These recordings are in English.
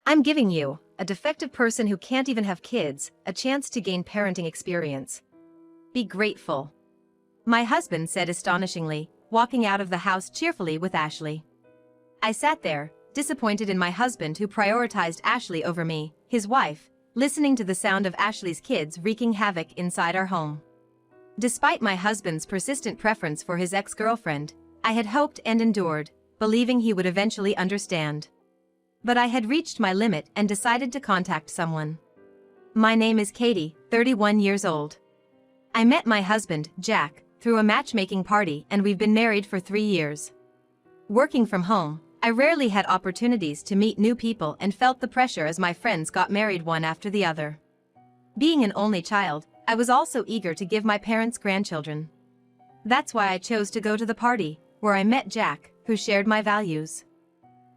I'm giving you, a defective person who can't even have kids, a chance to gain parenting experience. Be grateful. My husband said astonishingly, walking out of the house cheerfully with Ashley. I sat there, disappointed in my husband who prioritized Ashley over me, his wife, listening to the sound of Ashley's kids wreaking havoc inside our home. Despite my husband's persistent preference for his ex-girlfriend, I had hoped and endured, believing he would eventually understand. But I had reached my limit and decided to contact someone. My name is Katie, 31 years old. I met my husband, Jack, through a matchmaking party and we've been married for 3 years. Working from home, I rarely had opportunities to meet new people and felt the pressure as my friends got married one after the other. Being an only child, I was also eager to give my parents grandchildren. That's why I chose to go to the party, where I met Jack, who shared my values.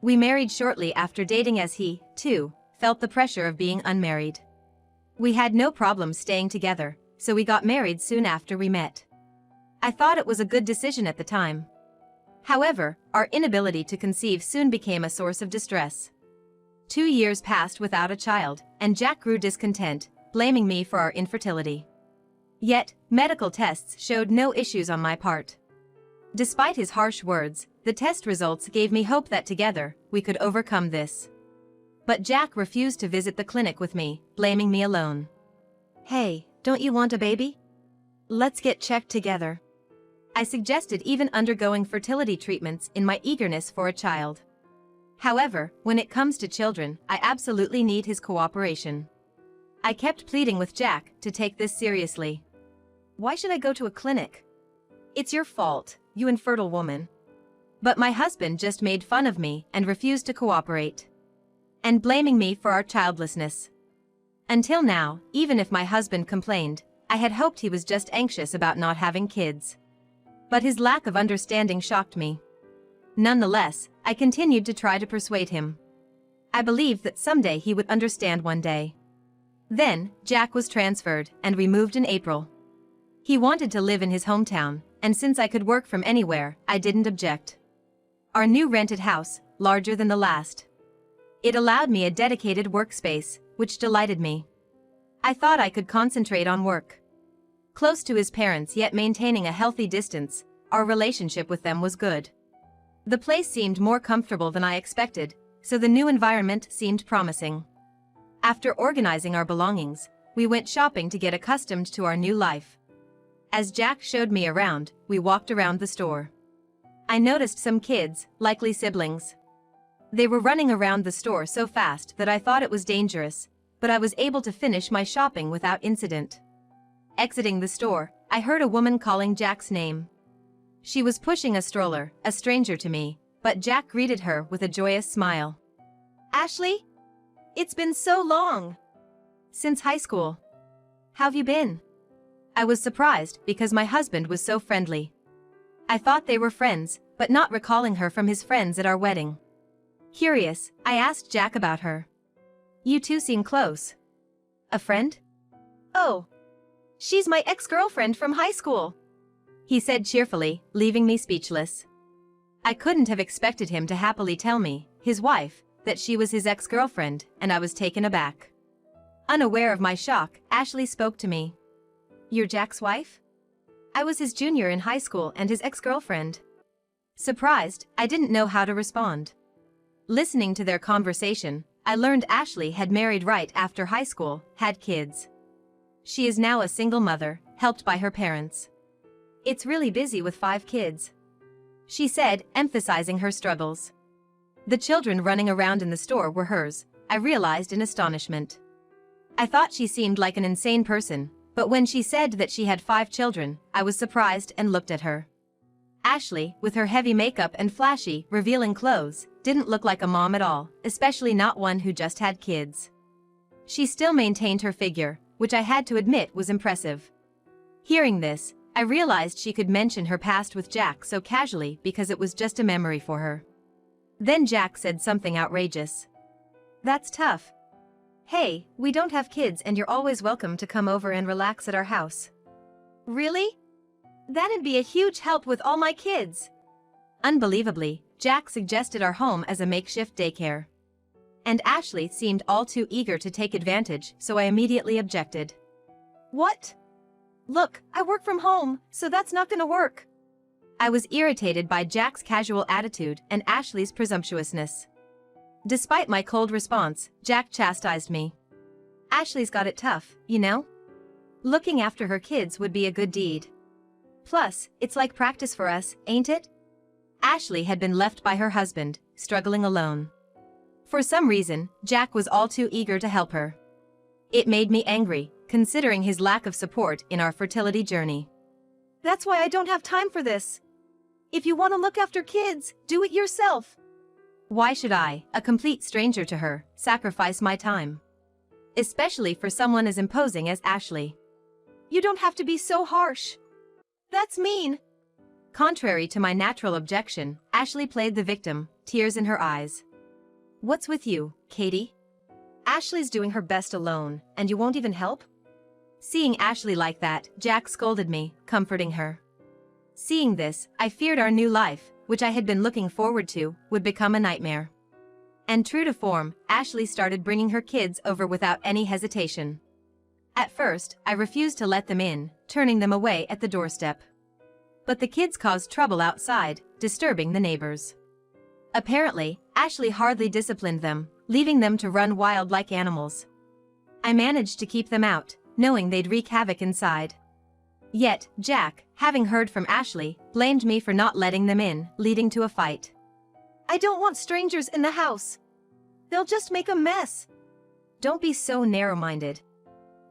We married shortly after dating as he, too, felt the pressure of being unmarried. We had no problem staying together, so we got married soon after we met. I thought it was a good decision at the time. However, our inability to conceive soon became a source of distress. 2 years passed without a child, and Jack grew discontent, blaming me for our infertility. Yet, medical tests showed no issues on my part. Despite his harsh words, the test results gave me hope that together, we could overcome this. But Jack refused to visit the clinic with me, blaming me alone. Hey, don't you want a baby? Let's get checked together. I suggested even undergoing fertility treatments in my eagerness for a child. However, when it comes to children, I absolutely need his cooperation. I kept pleading with Jack to take this seriously. Why should I go to a clinic? It's your fault, you infertile woman. But my husband just made fun of me and refused to cooperate. And blaming me for our childlessness. Until now, even if my husband complained, I had hoped he was just anxious about not having kids. But his lack of understanding shocked me. Nonetheless, I continued to try to persuade him. I believed that someday he would understand one day. Then, Jack was transferred, and we moved in April. He wanted to live in his hometown, and since I could work from anywhere, I didn't object. Our new rented house, larger than the last. It allowed me a dedicated workspace, which delighted me. I thought I could concentrate on work. Close to his parents yet maintaining a healthy distance, our relationship with them was good. The place seemed more comfortable than I expected, so the new environment seemed promising. After organizing our belongings, we went shopping to get accustomed to our new life. As Jack showed me around, we walked around the store. I noticed some kids, likely siblings. They were running around the store so fast that I thought it was dangerous, but I was able to finish my shopping without incident. Exiting the store, I heard a woman calling Jack's name. She was pushing a stroller, a stranger to me, but Jack greeted her with a joyous smile. Ashley? It's been so long! Since high school. How've you been? I was surprised because my husband was so friendly. I thought they were friends, but not recalling her from his friends at our wedding. Curious, I asked Jack about her. You two seem close. A friend? Oh. She's my ex-girlfriend from high school, he said cheerfully, leaving me speechless. I couldn't have expected him to happily tell me, his wife, that she was his ex-girlfriend, and I was taken aback. Unaware of my shock, Ashley spoke to me. You're Jack's wife? I was his junior in high school and his ex-girlfriend. Surprised, I didn't know how to respond. Listening to their conversation, I learned Ashley had married right after high school, had kids. She is now a single mother, helped by her parents. It's really busy with 5 kids, she said, emphasizing her struggles. The children running around in the store were hers, I realized in astonishment. I thought she seemed like an insane person, but when she said that she had 5 children, I was surprised and looked at her. Ashley, with her heavy makeup and flashy, revealing clothes, didn't look like a mom at all, especially not one who just had kids. She still maintained her figure, which I had to admit was impressive. Hearing this, I realized she could mention her past with Jack so casually because it was just a memory for her. Then Jack said something outrageous. That's tough. Hey, we don't have kids and you're always welcome to come over and relax at our house. Really? That'd be a huge help with all my kids. Unbelievably, Jack suggested our home as a makeshift daycare. and Ashley seemed all too eager to take advantage, so I immediately objected. What? Look, I work from home, so that's not gonna work. I was irritated by Jack's casual attitude and Ashley's presumptuousness. Despite my cold response, Jack chastised me. Ashley's got it tough, you know? Looking after her kids would be a good deed. Plus, it's like practice for us, ain't it? Ashley had been left by her husband, struggling alone. For some reason, Jack was all too eager to help her. It made me angry, considering his lack of support in our fertility journey. That's why I don't have time for this. If you want to look after kids, do it yourself. Why should I, a complete stranger to her, sacrifice my time? Especially for someone as imposing as Ashley. You don't have to be so harsh. That's mean. Contrary to my natural objection, Ashley played the victim, tears in her eyes. What's with you, Katie? Ashley's doing her best alone, and you won't even help? Seeing Ashley like that, Jack scolded me, comforting her. Seeing this, I feared our new life, which I had been looking forward to, would become a nightmare. And true to form, Ashley started bringing her kids over without any hesitation. At first, I refused to let them in, turning them away at the doorstep. But the kids caused trouble outside, disturbing the neighbors. Apparently, Ashley hardly disciplined them, leaving them to run wild like animals. I managed to keep them out, knowing they'd wreak havoc inside. Yet, Jack, having heard from Ashley, blamed me for not letting them in, leading to a fight. I don't want strangers in the house. They'll just make a mess. Don't be so narrow-minded.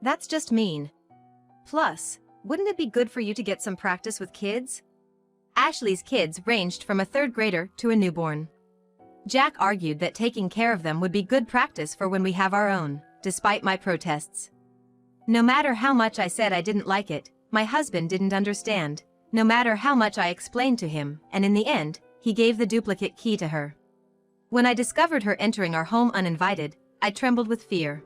That's just mean. Plus, wouldn't it be good for you to get some practice with kids? Ashley's kids ranged from a third grader to a newborn. Jack argued that taking care of them would be good practice for when we have our own, despite my protests. No matter how much I said I didn't like it, my husband didn't understand, no matter how much I explained to him, and in the end, he gave the duplicate key to her. When I discovered her entering our home uninvited, I trembled with fear.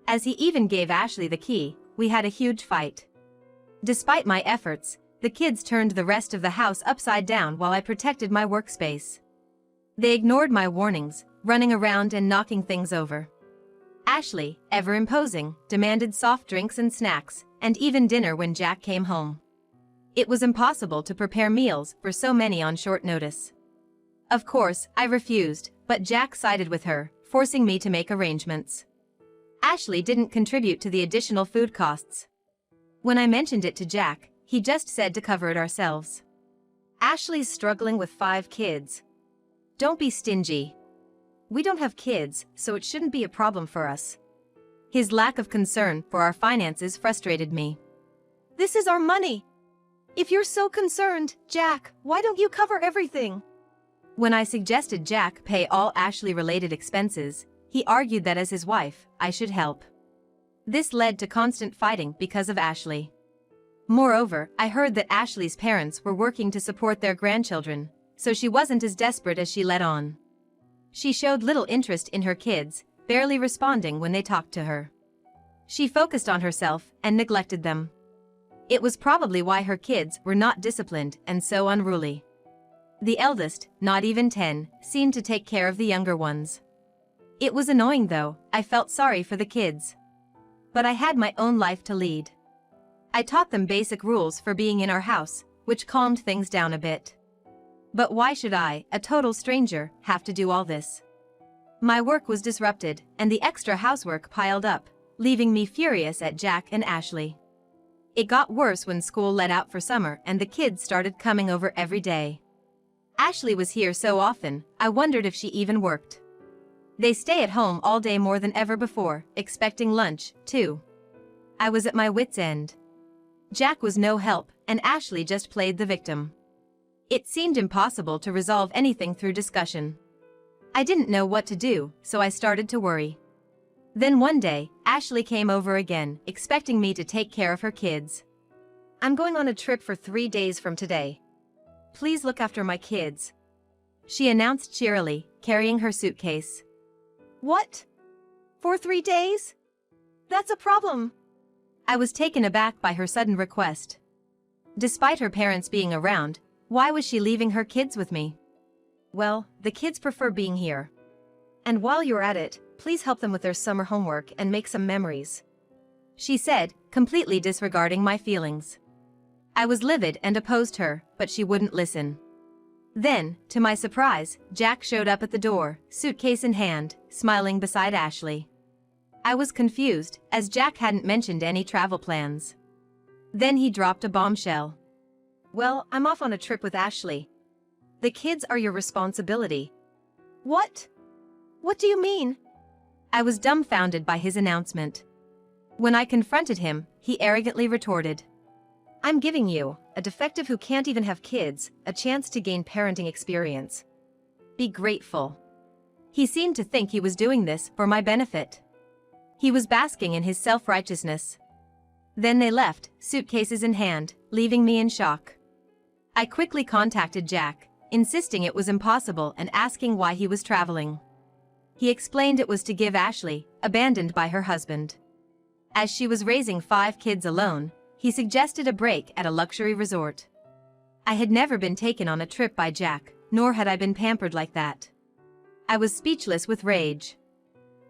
As he even gave Ashley the key, we had a huge fight. Despite my efforts, the kids turned the rest of the house upside down while I protected my workspace. They ignored my warnings, running around and knocking things over. Ashley, ever imposing, demanded soft drinks and snacks, and even dinner when Jack came home. It was impossible to prepare meals for so many on short notice. Of course, I refused, but Jack sided with her, forcing me to make arrangements. Ashley didn't contribute to the additional food costs. When I mentioned it to Jack, he just said to cover it ourselves. Ashley's struggling with 5 kids. Don't be stingy. We don't have kids, so it shouldn't be a problem for us. His lack of concern for our finances frustrated me. This is our money. If you're so concerned, Jack, why don't you cover everything? When I suggested Jack pay all Ashley-related expenses, he argued that as his wife, I should help. This led to constant fighting because of Ashley. Moreover, I heard that Ashley's parents were working to support their grandchildren, so she wasn't as desperate as she let on. She showed little interest in her kids, barely responding when they talked to her. She focused on herself and neglected them. It was probably why her kids were not disciplined and so unruly. The eldest, not even 10, seemed to take care of the younger ones. It was annoying though, I felt sorry for the kids. But I had my own life to lead. I taught them basic rules for being in our house, which calmed things down a bit. But why should I, a total stranger, have to do all this? My work was disrupted, and the extra housework piled up, leaving me furious at Jack and Ashley. It got worse when school let out for summer and the kids started coming over every day. Ashley was here so often, I wondered if she even worked. They stay at home all day more than ever before, expecting lunch, too. I was at my wit's end. Jack was no help, and Ashley just played the victim. It seemed impossible to resolve anything through discussion. I didn't know what to do, so I started to worry. Then one day, Ashley came over again, expecting me to take care of her kids. I'm going on a trip for 3 days from today. Please look after my kids, she announced cheerily, carrying her suitcase. What? For 3 days? That's a problem. I was taken aback by her sudden request. Despite her parents being around, why was she leaving her kids with me? Well, the kids prefer being here. And while you're at it, please help them with their summer homework and make some memories," she said, completely disregarding my feelings. I was livid and opposed her, but she wouldn't listen. Then, to my surprise, Jack showed up at the door, suitcase in hand, smiling beside Ashley. I was confused, as Jack hadn't mentioned any travel plans. Then he dropped a bombshell. "Well, I'm off on a trip with Ashley. The kids are your responsibility." "What? What do you mean?" I was dumbfounded by his announcement. When I confronted him, he arrogantly retorted, "I'm giving you, a defective who can't even have kids, a chance to gain parenting experience. Be grateful." He seemed to think he was doing this for my benefit. He was basking in his self-righteousness. Then they left, suitcases in hand, leaving me in shock. I quickly contacted Jack, insisting it was impossible and asking why he was traveling. He explained it was to give Ashley, abandoned by her husband. As she was raising 5 kids alone, he suggested a break at a luxury resort. I had never been taken on a trip by Jack, nor had I been pampered like that. I was speechless with rage.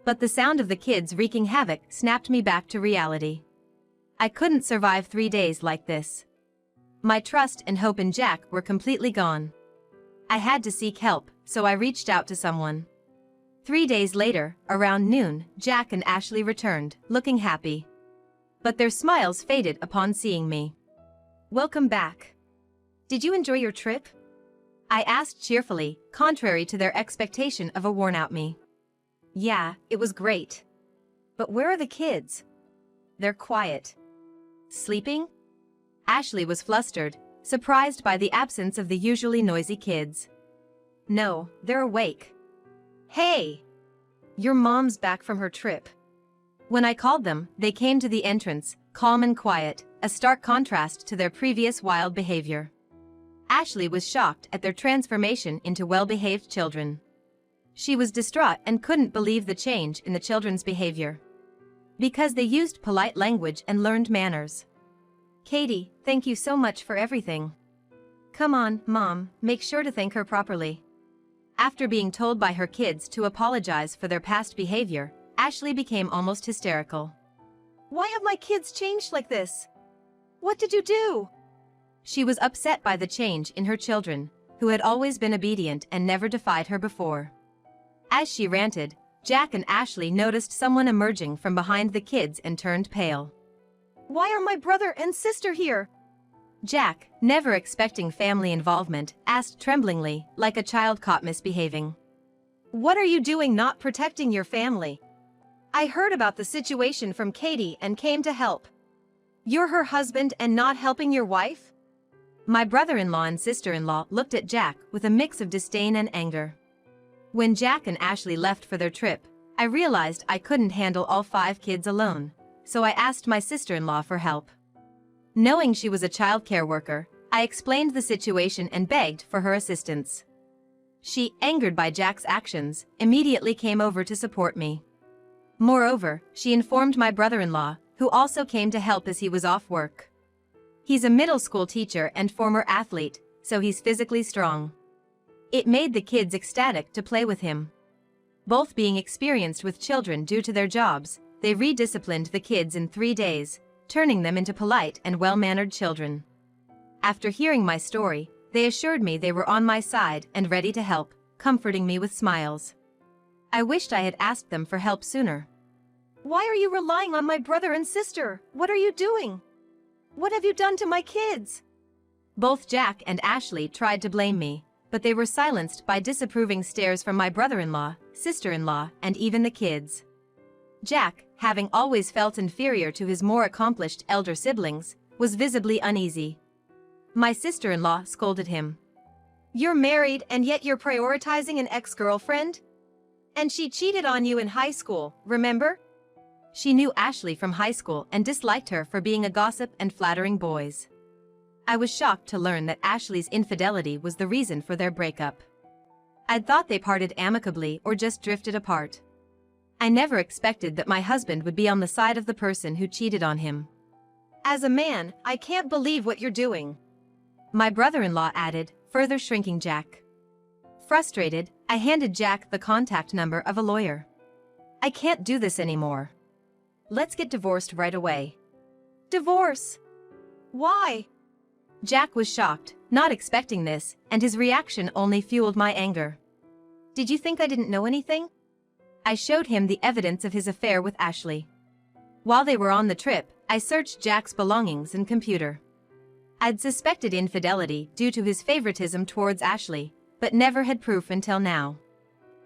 But the sound of the kids wreaking havoc snapped me back to reality. I couldn't survive 3 days like this. My trust and hope in Jack were completely gone. I had to seek help, so I reached out to someone. 3 days later, around noon, Jack and Ashley returned, looking happy. But their smiles faded upon seeing me. "Welcome back. Did you enjoy your trip?" I asked cheerfully, contrary to their expectation of a worn-out me. "Yeah, it was great. But where are the kids?" "They're quiet." "Sleeping?" Ashley was flustered, surprised by the absence of the usually noisy kids. "No, they're awake." "Hey! Your mom's back from her trip." When I called them, they came to the entrance, calm and quiet, a stark contrast to their previous wild behavior. Ashley was shocked at their transformation into well-behaved children. She was distraught and couldn't believe the change in the children's behavior. Because they used polite language and learned manners. "Katie, thank you so much for everything." "Come on, Mom, make sure to thank her properly." After being told by her kids to apologize for their past behavior, Ashley became almost hysterical. "Why have my kids changed like this? What did you do?" She was upset by the change in her children, who had always been obedient and never defied her before. As she ranted, Jack and Ashley noticed someone emerging from behind the kids and turned pale. "Why are my brother and sister here?" Jack, never expecting family involvement, asked tremblingly, like a child caught misbehaving. "What are you doing not protecting your family?" "I heard about the situation from Katie and came to help." "You're her husband and not helping your wife?" My brother-in-law and sister-in-law looked at Jack with a mix of disdain and anger. When Jack and Ashley left for their trip, I realized I couldn't handle all 5 kids alone, so I asked my sister-in-law for help. Knowing she was a childcare worker, I explained the situation and begged for her assistance. She, angered by Jack's actions, immediately came over to support me. Moreover, she informed my brother-in-law, who also came to help as he was off work. He's a middle school teacher and former athlete, so he's physically strong. It made the kids ecstatic to play with him. Both being experienced with children due to their jobs, they redisciplined the kids in 3 days, turning them into polite and well-mannered children. After hearing my story, they assured me they were on my side and ready to help, comforting me with smiles. I wished I had asked them for help sooner. "Why are you relying on my brother and sister? What are you doing? What have you done to my kids?" Both Jack and Ashley tried to blame me, but they were silenced by disapproving stares from my brother-in-law, sister-in-law, and even the kids. Jack, having always felt inferior to his more accomplished elder siblings, was visibly uneasy. My sister-in-law scolded him. "You're married and yet you're prioritizing an ex-girlfriend? And she cheated on you in high school, remember?" She knew Ashley from high school and disliked her for being a gossip and flattering boys. I was shocked to learn that Ashley's infidelity was the reason for their breakup. I'd thought they parted amicably or just drifted apart. I never expected that my husband would be on the side of the person who cheated on him. "As a man, I can't believe what you're doing," my brother-in-law added, further shrinking Jack. Frustrated, I handed Jack the contact number of a lawyer. I can't do this anymore. Let's get divorced right away. Divorce? Why? Jack was shocked, not expecting this, and his reaction only fueled my anger. Did you think I didn't know anything? I showed him the evidence of his affair with Ashley. While they were on the trip, I searched Jack's belongings and computer. I'd suspected infidelity due to his favoritism towards Ashley, but never had proof until now.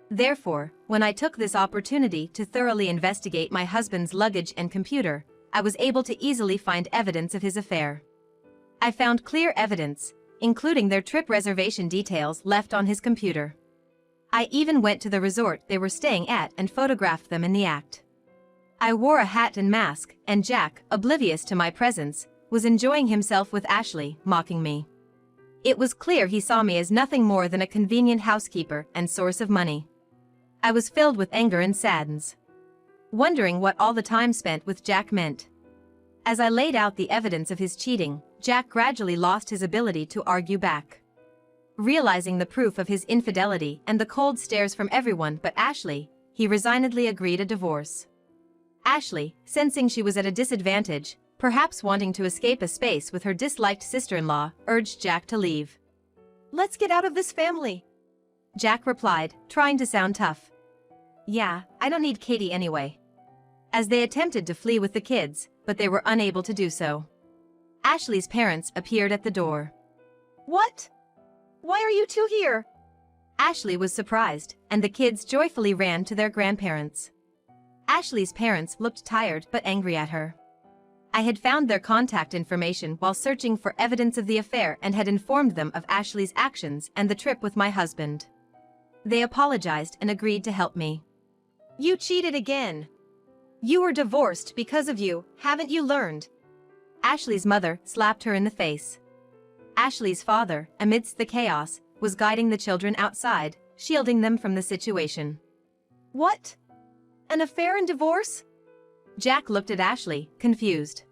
Therefore, when I took this opportunity to thoroughly investigate my husband's luggage and computer, I was able to easily find evidence of his affair. I found clear evidence, including their trip reservation details left on his computer. I even went to the resort they were staying at and photographed them in the act. I wore a hat and mask, and Jack, oblivious to my presence, was enjoying himself with Ashley, mocking me. It was clear he saw me as nothing more than a convenient housekeeper and source of money. I was filled with anger and sadness, wondering what all the time spent with Jack meant. As I laid out the evidence of his cheating, Jack gradually lost his ability to argue back. Realizing the proof of his infidelity and the cold stares from everyone but Ashley, he resignedly agreed a divorce. Ashley, sensing she was at a disadvantage, perhaps wanting to escape a space with her disliked sister-in-law, urged Jack to leave. "Let's get out of this family," Jack replied, trying to sound tough. "Yeah, I don't need Katie anyway." As they attempted to flee with the kids, but they were unable to do so. Ashley's parents appeared at the door. "What? Why are you two here?" Ashley was surprised, and the kids joyfully ran to their grandparents. Ashley's parents looked tired but angry at her. I had found their contact information while searching for evidence of the affair and had informed them of Ashley's actions and the trip with my husband. They apologized and agreed to help me. "You cheated again. You were divorced because of you, haven't you learned?" Ashley's mother slapped her in the face. Ashley's father, amidst the chaos, was guiding the children outside, shielding them from the situation. "What? An affair and divorce?" Jack looked at Ashley, confused.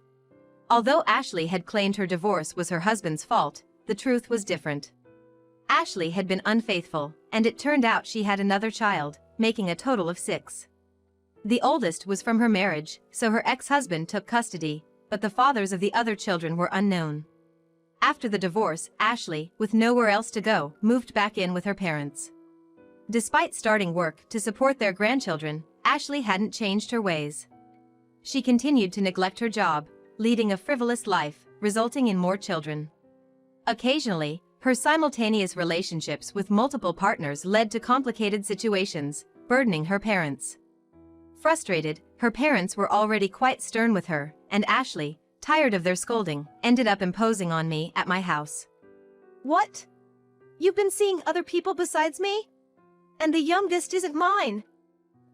Although Ashley had claimed her divorce was her husband's fault, the truth was different. Ashley had been unfaithful, and it turned out she had another child, making a total of 6. The oldest was from her marriage, so her ex-husband took custody, but the fathers of the other children were unknown. After the divorce, Ashley, with nowhere else to go, moved back in with her parents. Despite starting work to support their grandchildren, Ashley hadn't changed her ways. She continued to neglect her job, leading a frivolous life, resulting in more children. Occasionally, her simultaneous relationships with multiple partners led to complicated situations, burdening her parents. Frustrated, her parents were already quite stern with her, and Ashley, tired of their scolding, ended up imposing on me at my house. "What? You've been seeing other people besides me? And the youngest isn't mine?"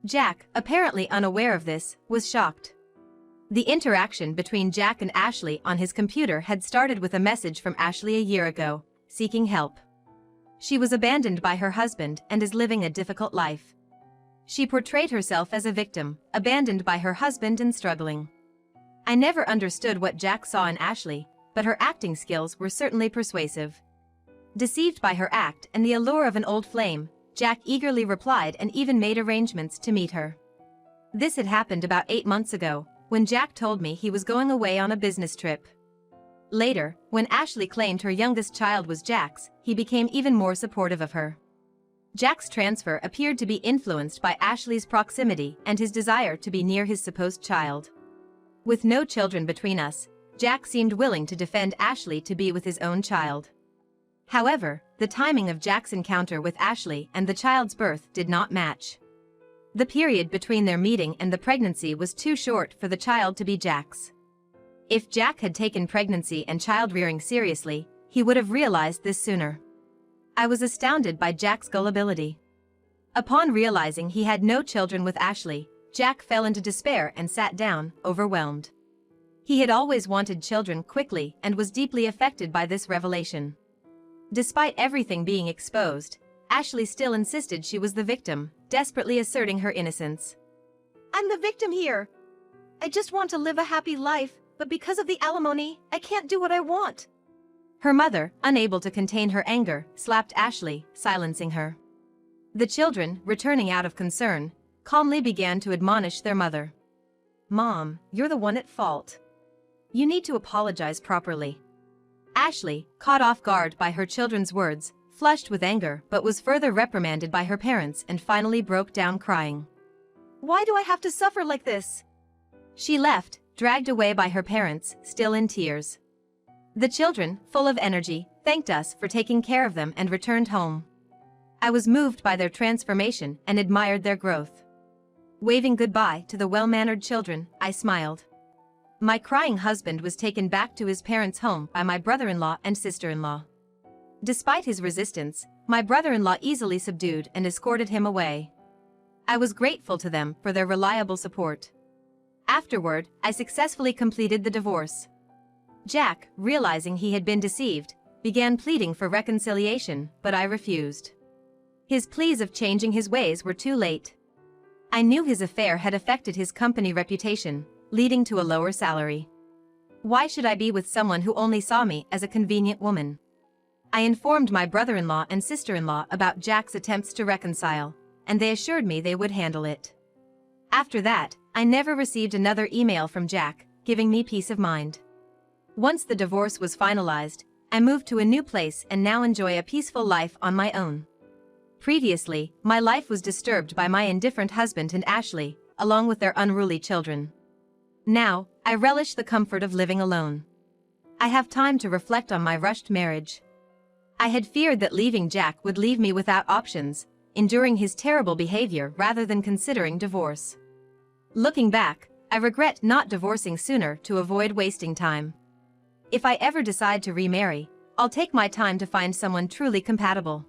Jack, apparently unaware of this, was shocked. The interaction between Jack and Ashley on his computer had started with a message from Ashley a year ago, seeking help. She was abandoned by her husband and is living a difficult life. She portrayed herself as a victim, abandoned by her husband and struggling. I never understood what Jack saw in Ashley, but her acting skills were certainly persuasive. Deceived by her act and the allure of an old flame, Jack eagerly replied and even made arrangements to meet her. This had happened about 8 months ago, when Jack told me he was going away on a business trip. Later, when Ashley claimed her youngest child was Jack's, he became even more supportive of her. Jack's transfer appeared to be influenced by Ashley's proximity and his desire to be near his supposed child. With no children between us, Jack seemed willing to defend Ashley to be with his own child. However, the timing of Jack's encounter with Ashley and the child's birth did not match. The period between their meeting and the pregnancy was too short for the child to be Jack's. If Jack had taken pregnancy and child-rearing seriously, he would have realized this sooner. I was astounded by Jack's gullibility. Upon realizing he had no children with Ashley, Jack fell into despair and sat down, overwhelmed. He had always wanted children quickly and was deeply affected by this revelation. Despite everything being exposed, Ashley still insisted she was the victim, desperately asserting her innocence. "I'm the victim here. I just want to live a happy life, but because of the alimony, I can't do what I want." Her mother, unable to contain her anger, slapped Ashley, silencing her. The children, returning out of concern, calmly began to admonish their mother. "Mom, you're the one at fault. You need to apologize properly." Ashley, caught off guard by her children's words, flushed with anger but was further reprimanded by her parents and finally broke down crying. "Why do I have to suffer like this?" She left, dragged away by her parents, still in tears. The children, full of energy, thanked us for taking care of them and returned home. I was moved by their transformation and admired their growth. Waving goodbye to the well-mannered children, I smiled. My crying husband was taken back to his parents' home by my brother-in-law and sister-in-law. Despite his resistance, my brother-in-law easily subdued and escorted him away. I was grateful to them for their reliable support. Afterward, I successfully completed the divorce. Jack, realizing he had been deceived, began pleading for reconciliation, but I refused. His pleas of changing his ways were too late. I knew his affair had affected his company reputation, leading to a lower salary. Why should I be with someone who only saw me as a convenient woman? I informed my brother-in-law and sister-in-law about Jack's attempts to reconcile, and they assured me they would handle it. After that, I never received another email from Jack, giving me peace of mind. Once the divorce was finalized, I moved to a new place and now enjoy a peaceful life on my own. Previously, my life was disturbed by my indifferent husband and Ashley, along with their unruly children. Now, I relish the comfort of living alone. I have time to reflect on my rushed marriage. I had feared that leaving Jack would leave me without options, enduring his terrible behavior rather than considering divorce. Looking back, I regret not divorcing sooner to avoid wasting time. If I ever decide to remarry, I'll take my time to find someone truly compatible.